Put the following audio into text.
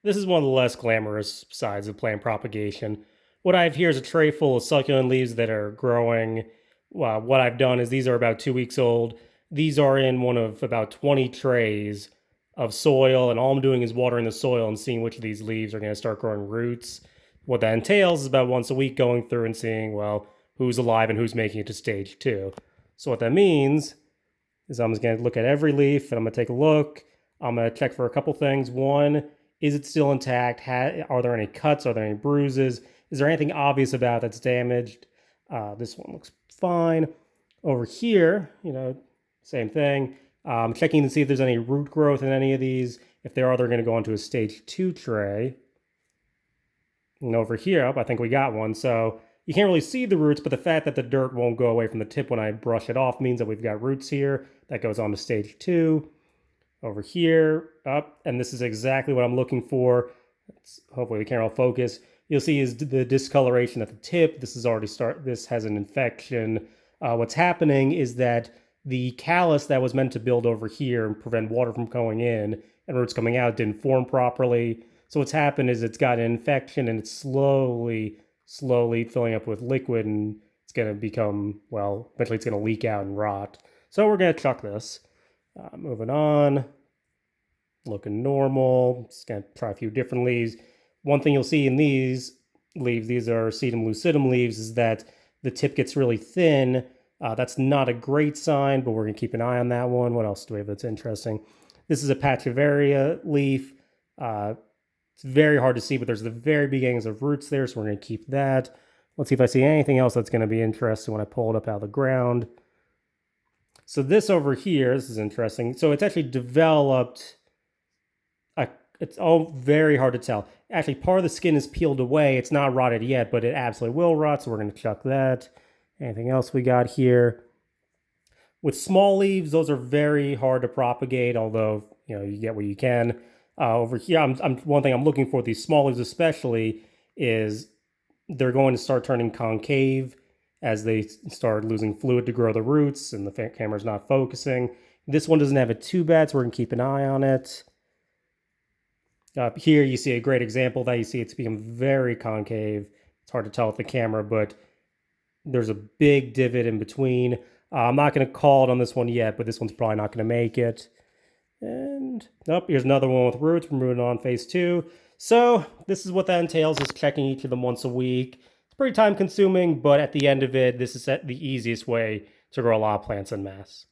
This is one of the less glamorous sides of plant propagation. What I have here is a tray full of succulent leaves that are growing. What I've done is these are about 2 weeks old. These are in one of about 20 trays of soil, and all I'm doing is watering the soil and seeing which of these leaves are going to start growing roots. What that entails is about once a week going through and seeing, well, who's alive and who's making it to stage 2. So what that means is I'm just going to look at every leaf and I'm going to take a look. I'm going to check for a couple things. One, is it still intact? Are there any cuts? Are there any bruises? Is there anything obvious about that's damaged? This one looks fine. Over here, same thing. Checking to see if there's any root growth in any of these. If there are, they're going to go onto a stage 2 tray. And over here, I think we got one. So you can't really see the roots, but the fact that the dirt won't go away from the tip when I brush it off means that we've got roots here. That goes on to stage 2. Over here, up, and this is exactly what I'm looking for. Hopefully the camera will focus. You'll see is the discoloration at the tip. This has an infection. What's happening is that the callus that was meant to build over here and prevent water from going in and roots coming out didn't form properly. So what's happened is it's got an infection and it's slowly filling up with liquid, and it's going to become, well, eventually it's going to leak out and rot. So we're going to chuck this. Moving on, looking normal. Just gonna try a few different leaves. One thing you'll see in these leaves, these are sedum lucidum leaves, is that the tip gets really thin. That's not a great sign, but we're gonna keep an eye on that one. What else do we have that's interesting? This is a Pachivaria leaf. It's very hard to see, but there's the very beginnings of roots there, so we're gonna keep that. Let's see if I see anything else that's gonna be interesting when I pull it up out of the ground. So this over here, this is interesting. So it's actually developed, it's all very hard to tell. Actually, part of the skin is peeled away. It's not rotted yet, but it absolutely will rot, so we're going to chuck that. Anything else we got here? With small leaves, those are very hard to propagate, although, you get what you can. Over here, one thing I'm looking for, these small leaves especially, is they're going to start turning concave as they start losing fluid to grow the roots, and the camera's not focusing. This one doesn't have it too bad, so we're going to keep an eye on it. Here you see a great example that you see it's become very concave. It's hard to tell with the camera, but there's a big divot in between. I'm not going to call it on this one yet, but this one's probably not going to make it. And, here's another one with roots. We're moving on phase 2. So this is what that entails, is checking each of them once a week. It's pretty time consuming, but at the end of it, this is the easiest way to grow a lot of plants en masse.